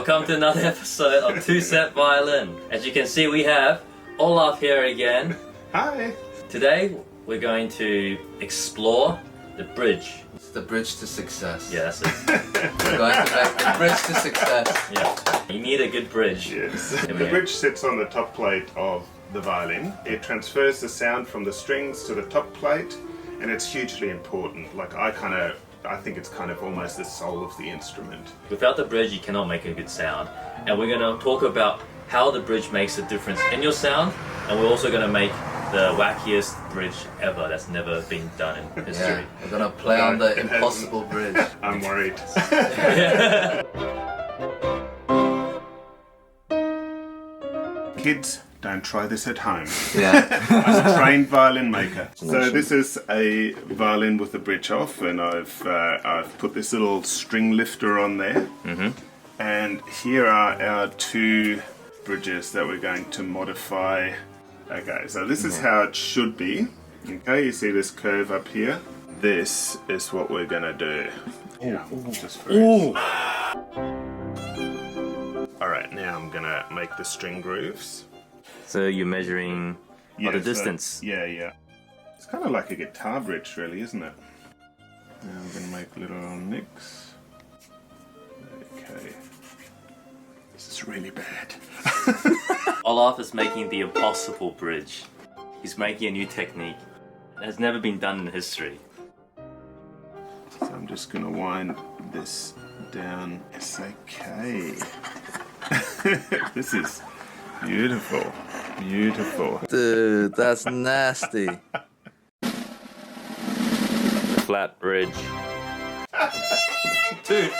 Welcome to another episode of Two Set Violin. As you can see, we have Olaf here again. Hi! Today we're going to explore the bridge. It's the bridge to success. Yeah, that's it. We're going to make the bridge to success. Yeah, you need a good bridge. Yes. The bridge sits on the top plate of the violin. It transfers the sound from the strings to the top plate, and it's hugely important. Like I think it's kind of almost the soul of the instrument. Without the bridge, you cannot make a good sound. And we're going to talk about how the bridge makes a difference in your sound, and we're also going to make the wackiest bridge ever that's never been done in history. Yeah, we're gonna play on the impossible bridge. I'm worried. Kids, don't try this at home. Yeah. I'm a trained violin maker. So this is a violin with the bridge off, and I've put this little string lifter on there. And here are our two bridges that we're going to modify. Okay, so this is how it should be. Okay, you see this curve up here? This is what we're gonna do. Yeah, just for Alright, now I'm gonna make the string grooves. So you're measuring the distance. Yeah. It's kind of like a guitar bridge, really, isn't it? Now I'm gonna make little nicks. Okay. This is really bad. Olaf is making the impossible bridge. He's making a new technique. It has never been done in history. So I'm just gonna wind this down. It's okay. This is beautiful. Beautiful. Dude, that's nasty. Flat bridge. Dude!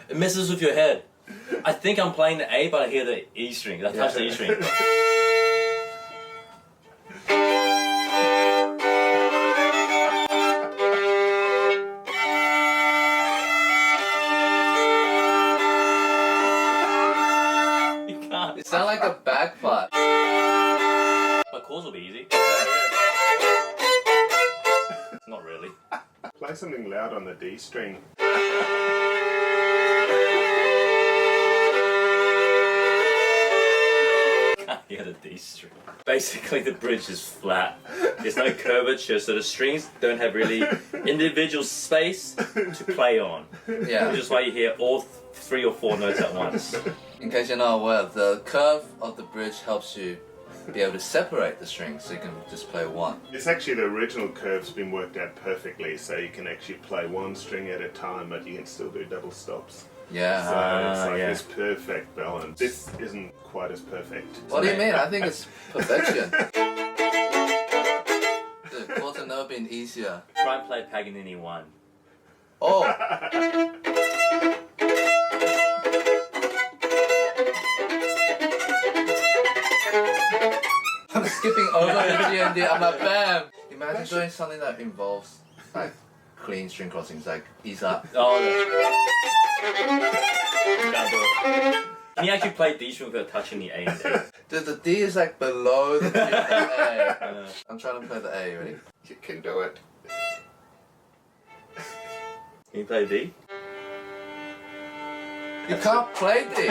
It messes with your head. I think I'm playing the A, but I hear the E string. I touch the E string. You can't. It sounds like a bagpipe. My chords will be easy. Not really. Play something loud on the D string. Yeah, the D string. Basically, the bridge is flat. There's no curvature, so the strings don't have really individual space to play on. Yeah. Which is why you hear all 3 or 4 notes at once. In case you're not aware, the curve of the bridge helps you be able to separate the strings so you can just play one. It's actually the original curve's been worked out perfectly, so you can actually play one string at a time, but you can still do double stops. Yeah. So it's like this perfect balance. This isn't quite as perfect. What do you mean? I think it's perfection. The chords have never been easier. Try and play Paganini 1. Oh! I'm skipping over the G and D. I'm like, bam! Imagine doing something that involves like clean string crossings, like ease up. Oh, can't do it. Can you actually play D string without touching the A and A? Dude, the D is like below the G and A. I'm trying to play the A, ready? You can do it. Can you play D? You can't play D!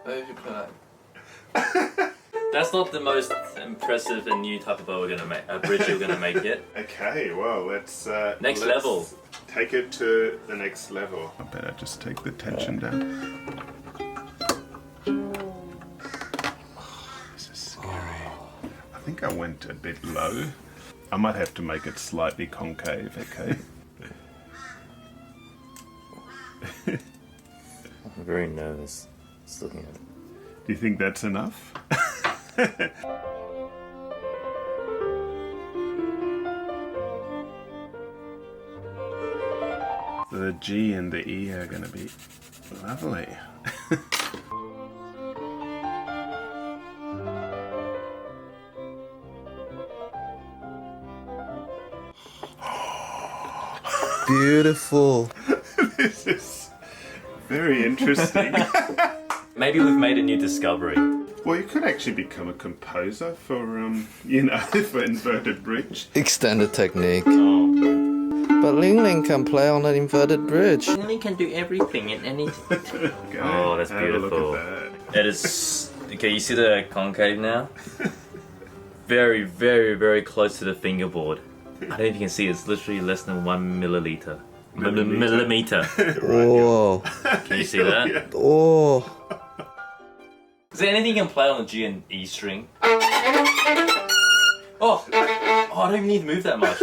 Maybe if you play like... That's not the most impressive and new type of bow we're gonna make. A bridge we're gonna make yet. Okay, well, let's level. Take it to the next level. I better just take the tension down. This is scary. I think I went a bit low. I might have to make it slightly concave, okay? I'm very nervous just looking at it. Do you think that's enough? The G and the E are going to be lovely. Beautiful. This is very interesting. Maybe we've made a new discovery. Well, you could actually become a composer for, for inverted bridge. Extended technique. Oh. But Ling Ling can play on an inverted bridge. Ling can do everything and anything. Okay, Oh, that's have a look beautiful. at that. It is. Okay, you see the concave now? Very, very, very close to the fingerboard. I don't know if you can see, it's literally less than 1 milliliter. Millimeter. Oh, Can you see that? Yeah. oh. Is there anything you can play on the G and E string? Oh, I don't even need to move that much.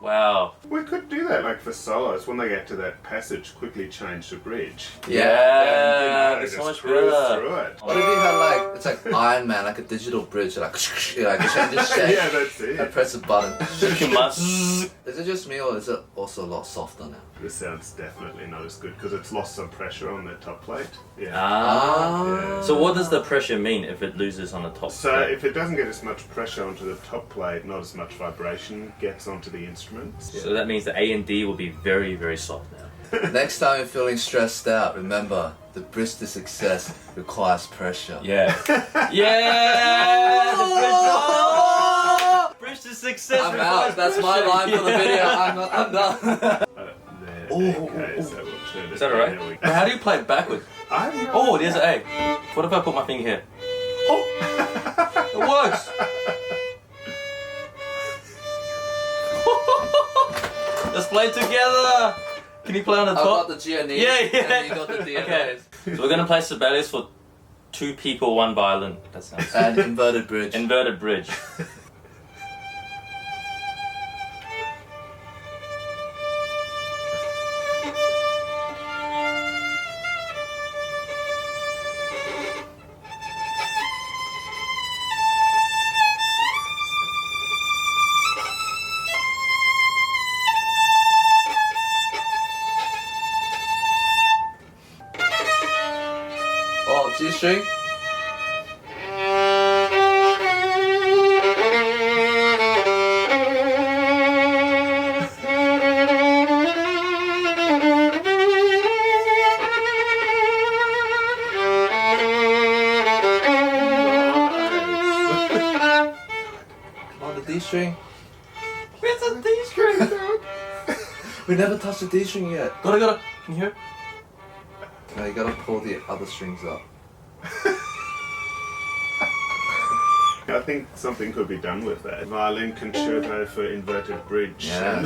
Wow. We could do that like for solos when they get to that passage, quickly change the bridge. Yeah, Just it's so much cruise better. through it. What if you had like, it's like Iron Man, like a digital bridge, like it changes shape. Yeah, that's I it. press a button. Too much. Is it just me or is it also a lot softer now? This sound's definitely not as good because it's lost some pressure on the top plate. Yeah. Ah. So what does the pressure mean if it loses on the top? So plate? if it doesn't get as much pressure onto the top plate, not as much vibration gets onto the instruments. So that means the A and D will be very, very soft now. Next time you're feeling stressed out, remember, the bridge to success requires pressure. Yeah. Yeah! The bridge, oh! Bridge to success. I'm requires out. That's my pressure. line for the video. I'm done. There, okay, so we'll turn it. Is that alright? There we go. But how do you play it backwards? I don't know. Oh, there's an A. What if I put my finger here? Oh! It works! Let's play together! Can you play on the I've top? got the G and E. Yeah, yeah. And you got the D and Okay. A. So we're gonna play Sibelius for 2 people, 1 violin. That sounds And inverted bridge. inverted bridge. Oh, G string. Oh, the D string. Where's the D string? We never touched the D string yet. Gotta. Can you hear? No, you gotta pull the other strings up. I think something could be done with that. Violin concerto for inverted bridge. Yeah.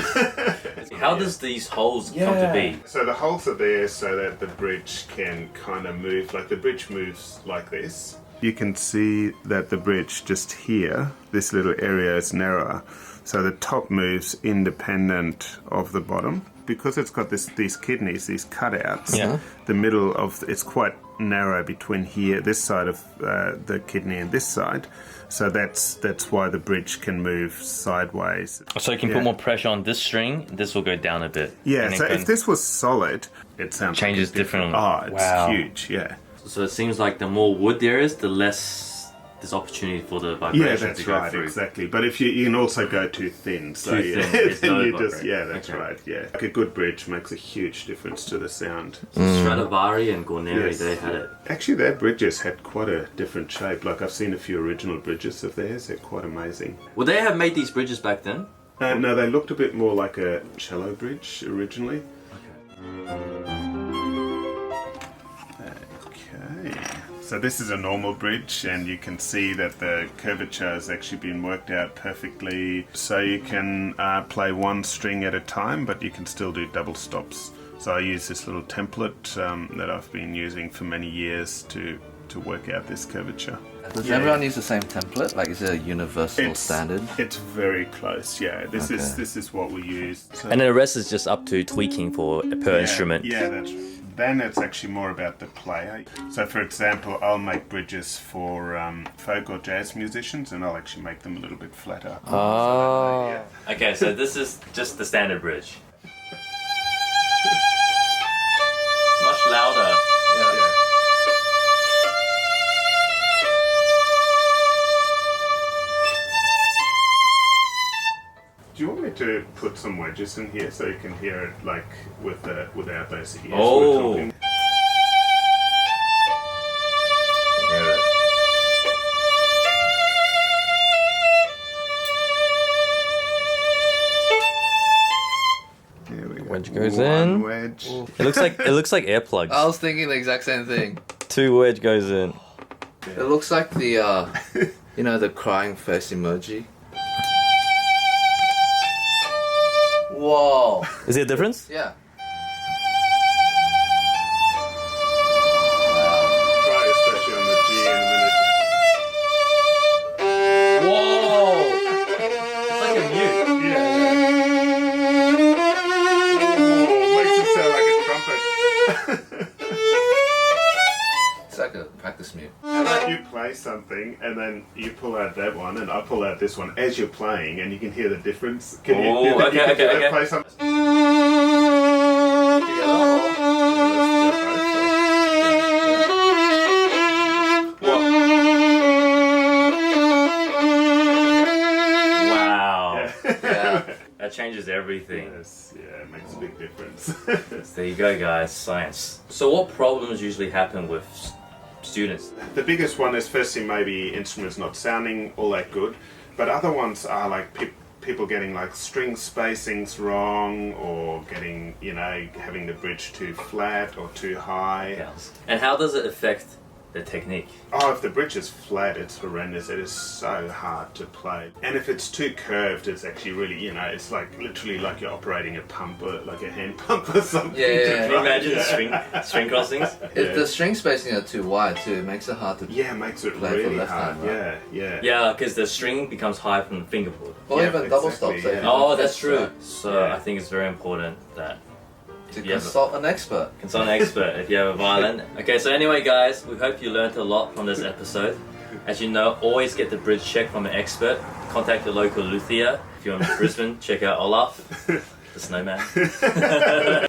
How does these holes come to be? So the holes are there so that the bridge can kind of move, like the bridge moves like this. You can see that the bridge just here, this little area is narrower. So the top moves independent of the bottom. Because it's got these kidneys, these cutouts, Yeah. the middle of it's quite narrow between here, this side of the kidney and this side. So that's why the bridge can move sideways. So you can put more pressure on this string, this will go down a bit. Yeah, And it so can- if this was solid, it sounds Changes like a different. differently. Oh, it's Wow. huge, yeah. So it seems like the more wood there is, the less there's opportunity for the vibration Yeah, to that's go right, through. exactly. But if you can also go too thin, so Too yeah, thin, there's then no you just vibration. that's Okay. right, yeah. Like a good bridge makes a huge difference to the sound. Stradivari and Guarneri, Yes. they had it. Actually, their bridges had quite a different shape. Like I've seen a few original bridges of theirs; they're quite amazing. Would they have made these bridges back then? No, they looked a bit more like a cello bridge originally. Okay. So this is a normal bridge, and you can see that the curvature has actually been worked out perfectly. So you can play 1 string at a time, but you can still do double stops. So I use this little template that I've been using for many years to work out this curvature. Does Yeah. everyone use the same template? Like, is it a universal standard? It's very close. Yeah, this Okay. is what we use. So- And then the rest is just up to tweaking for per instrument. Yeah, that's right. Then it's actually more about the player. So, for example, I'll make bridges for folk or jazz musicians, and I'll actually make them a little bit flatter. Oh. Yeah. Okay, so this is just the standard bridge. It's much louder. Yeah. Yeah. Do you want me to put some wedges in here so you can hear it like without those ears? Oh. we're talking? Hear it. Goes One in. wedge. It looks like earplugs. I was thinking the exact same thing. 2 wedge goes in. It looks like the, you know, the crying face emoji. Whoa. Is there a difference? Yeah. Try it, especially on the G in a minute. Whoa! It's like a mute. Oh, makes it sound like a trumpet. It's like a practice mute. How about you play something and then you pull out that one and I pull out this one as you're playing and you can hear the difference? Can you, Oh, you think okay, you can okay, do that? okay. Play something? Wow. Yeah. That changes everything. Yes, yeah, it makes a big difference. There you go, guys. Science. So what problems usually happen with students? The biggest one is firstly maybe instruments not sounding all that good, but other ones are like people getting like string spacings wrong or getting, you know, having the bridge too flat or too high. And how does it affect the technique? Oh, if the bridge is flat, it's horrendous. It is so hard to play. And if it's too curved, it's actually really, you know, it's like literally like you're operating a pump or like a hand pump or something. Yeah, yeah, to yeah. Can you play. imagine string crossings? If the string spacing are too wide too, it makes it hard to Yeah, it makes it play for really left hard. hand, right? Yeah. Yeah, because the string becomes high from the fingerboard. or Yeah, even double exactly, stops. yeah. Oh, that's true. So Yeah. I think it's very important that To Yeah, but- consult an expert. consult an expert if you have a violin. Okay, so anyway, guys, we hope you learned a lot from this episode. As you know, always get the bridge check from an expert. Contact your local luthier. If you're in Brisbane, check out Olaf, the snowman.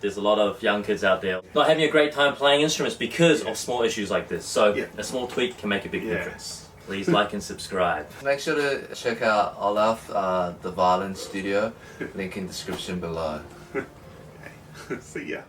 There's a lot of young kids out there not having a great time playing instruments because of small issues like this. So Yeah. a small tweak can make a big Yeah. difference. Please like and subscribe. Make sure to check out Olaf, the violin studio. Link in description below. See ya.